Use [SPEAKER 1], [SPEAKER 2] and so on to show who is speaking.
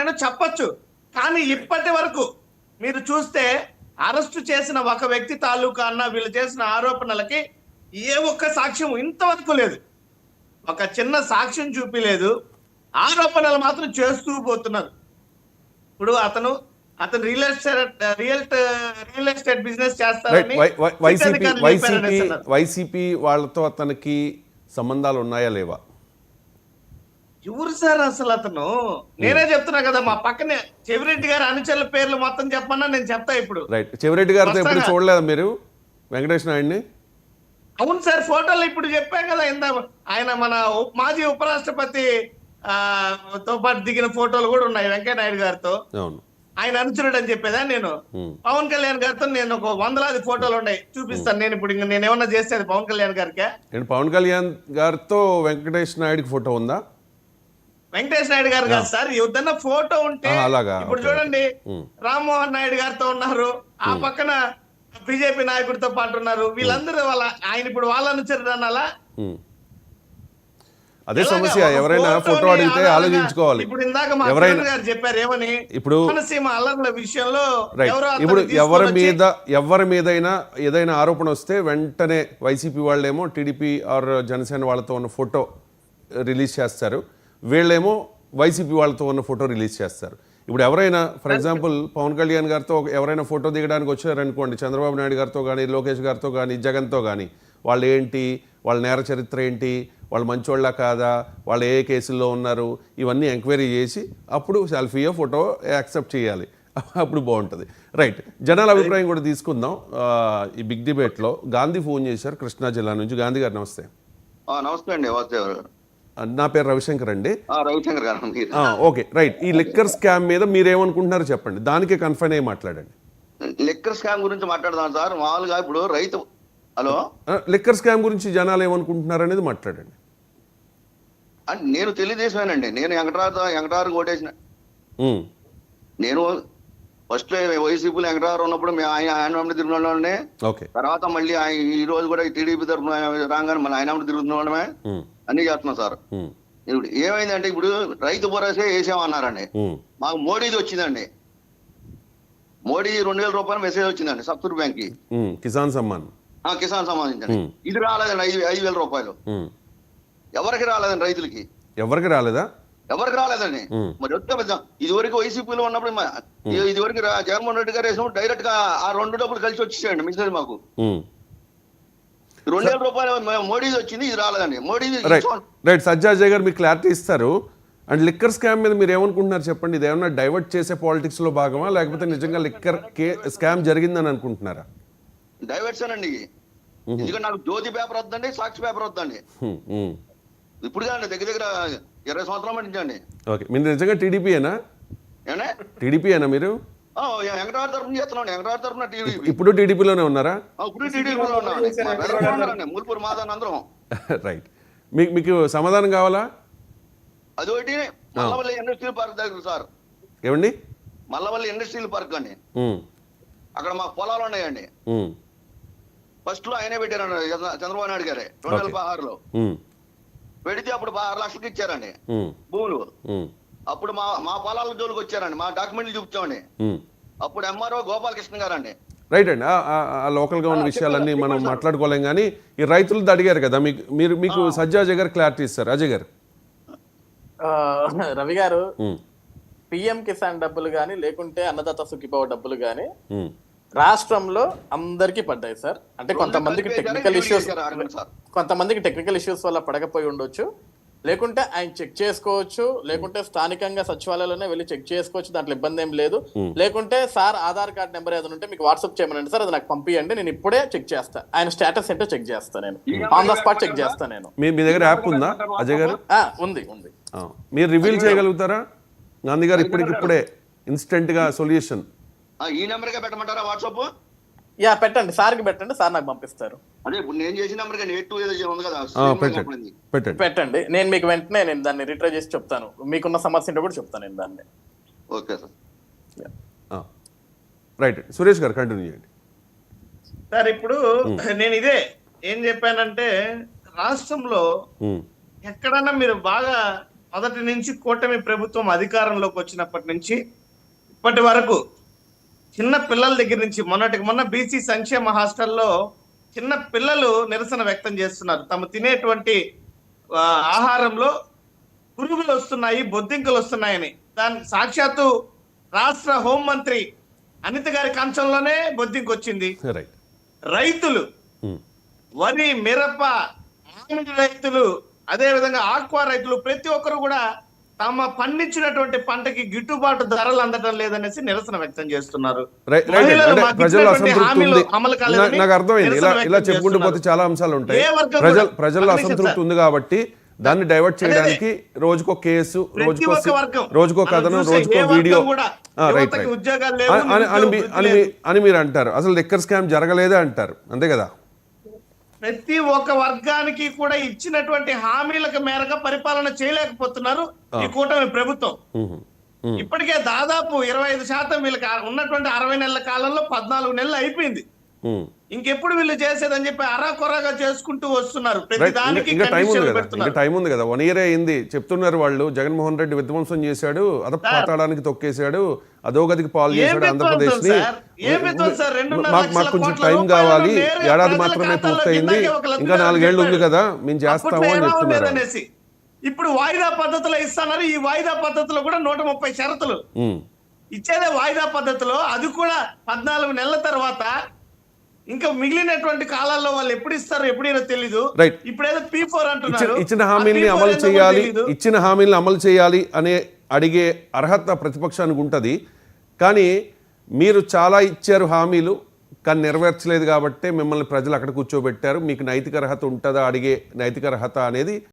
[SPEAKER 1] చేశానని చెప్పొచ్చు. కానీ ఇప్పటి వరకు మీరు చూస్తే అరెస్టు చేసిన ఒక వ్యక్తి తాలూకా అన్న వీళ్ళు చేసిన ఆరోపణలకి ఏ ఒక్క సాక్ష్యం ఇంతవరకు లేదు. ఒక చిన్న సాక్ష్యం చూపిలేదు. ఆరోపణలు మాత్రం చేస్తూ పోతున్నారు. ఇప్పుడు అతను రియల్ ఎస్టేట్ బిజినెస్ చేస్తారని
[SPEAKER 2] వైసీపీ వాళ్ళతో అతనికి సంబంధాలు ఉన్నాయా లేవా?
[SPEAKER 1] ఎవరు సార్ అసలు అతను? నేనే చెప్తున్నా కదా, మా పక్కనే చెవిరెడ్డి గారి అనుచరుల పేర్లు మొత్తం చెప్పమన్నా నేను చెప్తా ఇప్పుడు.
[SPEAKER 2] రైట్. చెవిరెడ్డి గారితో ఎప్పుడు చూడలేదా మీరు వెంకటేష్ నాయుడిని?
[SPEAKER 1] అవును సార్, ఫోటోలు ఇప్పుడు చెప్పాం కదా ఇంత. ఆయన మన మాజీ ఉపరాష్ట్రపతి తో పాటు దిగిన ఫోటోలు కూడా ఉన్నాయి వెంకయ్య నాయుడు గారితో.
[SPEAKER 2] అవును,
[SPEAKER 1] ఆయన అనుచరుడు అని చెప్పేదా నేను. పవన్ కళ్యాణ్ గారితో నేను ఒక 100 ఫోటోలు ఉన్నాయి, చూపిస్తాను నేను ఇప్పుడు. నేను ఏమన్నా చేస్తే అది పవన్ కళ్యాణ్ గారికి.
[SPEAKER 2] పవన్ కళ్యాణ్ గారితో వెంకటేష్ నాయుడికి ఫోటో ఉందా?
[SPEAKER 1] వెంకటేష్ నాయుడు గారు కాదు సార్, ఏదన్నా ఫోటో ఉంటే
[SPEAKER 2] అలాగా.
[SPEAKER 1] ఇప్పుడు చూడండి, రామ్మోహన్ నాయుడు గారితో ఉన్నారు, ఆ పక్కన బీజేపీ నాయకుడితో పాటు ఉన్నారు. వీళ్ళందరూ ఆయన ఇప్పుడు వాళ్ళ అనుచరుడు అనాలా?
[SPEAKER 2] అదే సమస్య. ఎవరైనా ఫోటో అడిగితే ఆలోచించుకోవాలి.
[SPEAKER 1] ఇప్పుడు ఇందాక మా గారు చెప్పారు ఏమని, ఇప్పుడు కోనసీమ అల్లర్ల విషయంలో
[SPEAKER 2] ఇప్పుడు ఎవరి మీదైనా ఏదైనా ఆరోపణ వస్తే వెంటనే వైసీపీ వాళ్ళేమో టీడీపీ ఆర్ జనసేన వాళ్ళతో ఉన్న ఫోటో రిలీజ్ చేస్తారు, వీళ్ళేమో వైసీపీ వాళ్ళతో ఉన్న ఫోటో రిలీజ్ చేస్తారు. ఇప్పుడు ఎవరైనా ఫర్ ఎగ్జాంపుల్ పవన్ కళ్యాణ్ గారితో ఎవరైనా ఫోటో దిగడానికి వచ్చారనుకోండి, చంద్రబాబు నాయుడు గారితో కానీ, లోకేష్ గారితో కానీ, జగన్తో కానీ, వాళ్ళు ఏంటి, వాళ్ళ నేర చరిత్ర ఏంటి, వాళ్ళు మంచోళ్ళ కాదా, వాళ్ళు ఏ కేసుల్లో ఉన్నారు, ఇవన్నీ ఎంక్వైరీ చేసి అప్పుడు సెల్ఫీయో ఫోటో యాక్సెప్ట్ చేయాలి. అప్పుడు బాగుంటుంది. రైట్. జనాల అభిప్రాయం కూడా తీసుకుందాం. ఈ బిగ్ డిబేట్లో గాంధీ ఫోన్ చేశారు కృష్ణా జిల్లా నుంచి. గాంధీ గారు నమస్తే.
[SPEAKER 3] నమస్తే అండి.
[SPEAKER 2] నా పేరు రవిశంకర్ అండి.
[SPEAKER 3] రవిశంకర్ గారు.
[SPEAKER 2] Okay, right. ఈ లిక్కర్ స్కామ్ మీద మీరేమనుకుంటున్నారో చెప్పండి, దానికే కన్ఫైన్ అయ్యి మాట్లాడండి.
[SPEAKER 3] లిక్కర్ స్కామ్ గురించి మాట్లాడదాం సార్. మామూలుగా ఇప్పుడు రైతు
[SPEAKER 2] లిక్కర్ స్కామ్ గురించి జనాలు ఏమనుకుంటున్నారు అనేది మాట్లాడండి.
[SPEAKER 3] నేను తెలుగుదేశమేనండి. నేను వెంకటరారు ఓటేసిన. నేను ఫస్ట్ వైసీపీలో వెంకటరారు ఉన్నప్పుడు ఆయన తిరుగుతుండే, తర్వాత మళ్ళీ ఈ రోజు కూడా టీడీపీ తరఫున రాగానే మన ఆయన తిరుగుతుండమే అన్ని చేస్తున్నాం సార్. ఇప్పుడు ఏమైందంటే ఇప్పుడు రైతు భరోసా వేసామన్నారండి, మాకు మోడీది వచ్చిందండి. మోడీ 2000 రూపాయలు మెసేజ్ వచ్చిందండి సబ్సిడీ బ్యాంక్ కి,
[SPEAKER 2] కిసాన్ సమ్మాన్
[SPEAKER 3] సంబంధించండి. ఇది రాలేదండి 5000 రూపాయలు. ఎవరికి రాలేదండి, రైతులకి
[SPEAKER 2] ఎవరికి రాలేదా?
[SPEAKER 3] ఎవరికి రాలేదండి. మరి ఇది వరకు వైసీపీలో ఉన్నప్పుడు ఇది వరకు జగన్మోహన్ రెడ్డి గారు వేసినప్పుడు డైరెక్ట్ గా ఆ 2 డబ్బులు కలిసి వచ్చేసాయండి మెసేజ్ మాకు. 2000 రూపాయలు మోడీది వచ్చింది, ఇది రాలేదండి. మోడీది
[SPEAKER 2] రైట్. సజ్జాజయ్ గారు మీకు క్లారిటీ ఇస్తారు. అండ్ లిక్కర్ స్కామ్ మీద మీరు ఏమనుకుంటున్నారు చెప్పండి. ఇది ఏమన్నా డైవర్ట్ చేసే పాలిటిక్స్ లో భాగమా, లేకపోతే నిజంగా లిక్కర్ స్కామ్ జరిగిందని అనుకుంటున్నారా?
[SPEAKER 3] డైవర్షన్ అండి. ఎందుకంటే నాకు జ్యోతి పేపర్ వద్దండి, సాక్షి పేపర్ వద్దండి. ఇప్పుడు కాదండి, దగ్గర 20 సంవత్సరాల నుంచి.
[SPEAKER 2] ఓకే, మీరు నిజంగా టీడీపీయేనా? టీడీపీయేనా మీరు?
[SPEAKER 3] వెంకటరావు తరఫున చేస్తున్నాం. వెంకటరావు తరఫున టీడీపీ.
[SPEAKER 2] ఇప్పుడు టీడీపీలోనే ఉన్నారా?
[SPEAKER 3] ఇప్పుడు టీడీపీలో ఉన్నాం. ముల్పూర్ మాదాన్ అందరం.
[SPEAKER 2] రైట్. మీకు సమాధానం కావాలా?
[SPEAKER 3] అదొకటి మల్లవల్లి ఇండస్ట్రియల్ పార్క్ దగ్గర సార్.
[SPEAKER 2] ఏమండి?
[SPEAKER 3] మల్లవల్లి ఇండస్ట్రియల్ పార్క్ అండి. అక్కడ మాకు పొలాలు ఉన్నాయండి. ఫస్ట్ లో ఆయనే పెట్టారండి చంద్రబాబు నాయుడు గారే 2016లో పెడితే అప్పుడు 6 లక్షలకి ఇచ్చారండి భూములు. అప్పుడు మా పొలాల జోలికి వచ్చారండి, మా డాక్యుమెంట్లు చూపించామండి. అప్పుడు ఎంఆర్ఓ గోపాలకృష్ణ గారండి.
[SPEAKER 2] రైట్ అండి. ఆ లోకల్ గా ఉన్న విషయాలన్నీ మనం మాట్లాడుకోలేం, కానీ ఈ రైతులది అడిగారు కదా, మీకు సజ్జాజయ్ గారు క్లారిటీ ఇస్తారు. అజయ్ గారు.
[SPEAKER 4] రవి గారు, పిఎం కిసాన్ డబ్బులు గాని లేకుంటే అన్నదాత సుఖీభవ డబ్బులు గాని రాష్ట్రంలో అందరికీ పడ్డాయి సార్. అంటే కొంతమందికి టెక్నికల్ ఇష్యూస్ వల్ల పడకపోయి ఉండొచ్చు, లేకుంటే ఆయన చెక్ చేసుకోవచ్చు, లేకుంటే స్థానికంగా సచివాలయంలోనే వెళ్ళి చెక్ చేసుకోవచ్చు, దాంట్లో ఇబ్బంది ఏం లేదు. లేకుంటే సార్ ఆధార్ కార్డ్ నెంబర్ ఏదైనా ఉంటే మీకు వాట్సాప్ చేయమనండి సార్, అది నాకు పంపించండి, నేను ఇప్పుడే చెక్ చేస్తా. ఆయన స్టేటస్ ఏంటో చెక్ చేస్తా, నేను ఆన్ ద స్పాట్ చెక్ చేస్తా. నేను
[SPEAKER 2] మీ దగ్గర యాప్ ఉందా అజయ్ గారు?
[SPEAKER 4] ఉంది.
[SPEAKER 2] మీరు రివీల్ చేయగలుగుతారా గాంధీ గారు ఇప్పటికిప్పుడే ఇన్స్టెంట్ గా సొల్యూషన్?
[SPEAKER 3] ఈ నెంబర్ గా పెట్టమంటారా వాట్సాప్?
[SPEAKER 4] పెట్టండి, సార్కి పెట్టండి, సార్ నాకు పంపిస్తారు.
[SPEAKER 3] అదే ఇప్పుడు నేను చేసిన నెంబర్ ఉంది కదా,
[SPEAKER 4] పెట్టండి. నేను మీకు వెంటనే నేను దాన్ని రిట్రై చేసి చెప్తాను. మీకున్న సమస్య ఏంటో కూడా చెప్తాను నేను దాన్ని.
[SPEAKER 3] Okay sir.
[SPEAKER 2] రైట్. సురేష్ గారు కంటిన్యూ చేయండి
[SPEAKER 1] సార్. ఇప్పుడు నేను ఏం చెప్పానంటే, రాష్ట్రంలో ఎక్కడన్నా మీరు బాగా మొదటి నుంచి కూటమి ప్రభుత్వం అధికారంలోకి వచ్చినప్పటి నుంచి ఇప్పటి వరకు చిన్న పిల్లల దగ్గర నుంచి మొన్న బీసీ సంక్షేమ హాస్టల్లో చిన్న పిల్లలు నిరసన వ్యక్తం చేస్తున్నారు. తమ తినేటువంటి ఆహారంలో పురుగులు వస్తున్నాయి, బొద్దింకలు వస్తున్నాయని. దానికి సాక్షాత్తు రాష్ట్ర హోంమంత్రి అనిత గారి కంచంలోనే బొద్దింక వచ్చింది.
[SPEAKER 2] రైట్.
[SPEAKER 1] రైతులు వరి, మిరప, మామిడి రైతులు, అదే విధంగా ఆక్వా రైతులు ప్రతి ఒక్కరు కూడా తమ పండించినటువంటి పంటకి గిట్టుబాటు ధరలు అందడం లేదనేసి నిరసన వ్యక్తం చేస్తున్నారు. మహిళలు మాకు
[SPEAKER 2] ప్రజల
[SPEAKER 1] ఇచ్చినటువంటి
[SPEAKER 2] అసంతృప్తి
[SPEAKER 1] హామీలు
[SPEAKER 2] ఉంది.
[SPEAKER 1] అమలు కాలేదని
[SPEAKER 2] నాకు అర్థమైంది. ఇలా
[SPEAKER 1] నిరసన
[SPEAKER 2] ఇలా
[SPEAKER 1] వ్యక్తం
[SPEAKER 2] చెప్పుకుంటూ పోతే
[SPEAKER 1] చేస్తున్నారు.
[SPEAKER 2] చాలా అంశాలు ఉంటాయి.
[SPEAKER 1] ఏ వర్గం కూడా
[SPEAKER 2] ప్రజల అసంతృప్తి ఉంది కాబట్టి దాన్ని డైవర్ట్ చేయడానికి రోజుకో కేసు,
[SPEAKER 1] ప్రతి ఒక్క వర్గం,
[SPEAKER 2] రోజుకో కథనం,
[SPEAKER 1] మనం చూసే
[SPEAKER 2] రోజుకో
[SPEAKER 1] ఏ
[SPEAKER 2] వీడియో
[SPEAKER 1] వర్గం కూడా
[SPEAKER 2] రైట్
[SPEAKER 1] యువతకి ఉద్యోగాలు లేవు,
[SPEAKER 2] అని మీరు అంటారు. అసలు లిక్కర్ స్కామ్ జరగలేదే అంటారు, అంతే కదా?
[SPEAKER 1] ప్రతి ఒక్క వర్గానికి కూడా ఇచ్చినటువంటి హామీలకు మేరకు పరిపాలన చేయలేకపోతున్నారు ఈ కూటమి ప్రభుత్వం. ఇప్పటికే దాదాపు 25% వీళ్ళకి ఉన్నటువంటి 60 నెలల కాలంలో 14 నెలలు అయిపోయింది. ఇంకెప్పుడు వీళ్ళు చేసేదని చెప్పి అరాకొరగా చేసుకుంటూ వస్తున్నారు. ప్రతి దానికి
[SPEAKER 2] ఇంకా టైం ఉంది
[SPEAKER 1] కండిషన్లు
[SPEAKER 2] కదా,
[SPEAKER 1] పెడుతున్నారు.
[SPEAKER 2] ఇంకా టైం ఉంది కదా. 1 year అయింది చెప్తున్నారు వాళ్ళు. జగన్మోహన్ రెడ్డి విధ్వంసం చేశాడు, అదపు పాతాళానికి తొక్కేశాడు, అధోగతికి పాలు చేశాడు ఆంధ్రప్రదేశ్ ని. మాకు కొంచెం టైం కావాలి, ఏడాది మాత్రమే పూర్తయింది, ఇంకా 4 ఏళ్ళు ఉంది కదా, మేము చేస్తాము అని చెప్తున్నారు.
[SPEAKER 1] ఇప్పుడు వాయిదా పద్ధతిలో ఇస్తున్నారు. ఈ వాయిదా పద్ధతిలో కూడా 130 షరతులు ఇచ్చేదే వాయిదా పద్ధతిలో. అది కూడా 14 నెలల తర్వాత. ఇంకా మిగిలినటువంటి కాలాల్లో వాళ్ళు ఎప్పుడు ఇస్తారో ఎప్పుడైనా తెలీదు.
[SPEAKER 2] రైట్.
[SPEAKER 1] ఇప్పుడేదో P4 అంటున్నారు.
[SPEAKER 2] ఇచ్చిన హామీల్ని అమలు చేయాలి, ఇచ్చిన హామీల్ని అమలు చేయాలి అనే అడిగే అర్హత ప్రతిపక్షానికి ఉంటుంది. కానీ మీరు చాలా ఇచ్చారు హామీలు, కానీ నెరవేర్చలేదు కాబట్టి మిమ్మల్ని ప్రజలు అక్కడ కూర్చోబెట్టారు. మీకు నైతిక అర్హత ఉంటుందా అడిగే నైతిక అర్హత అనేది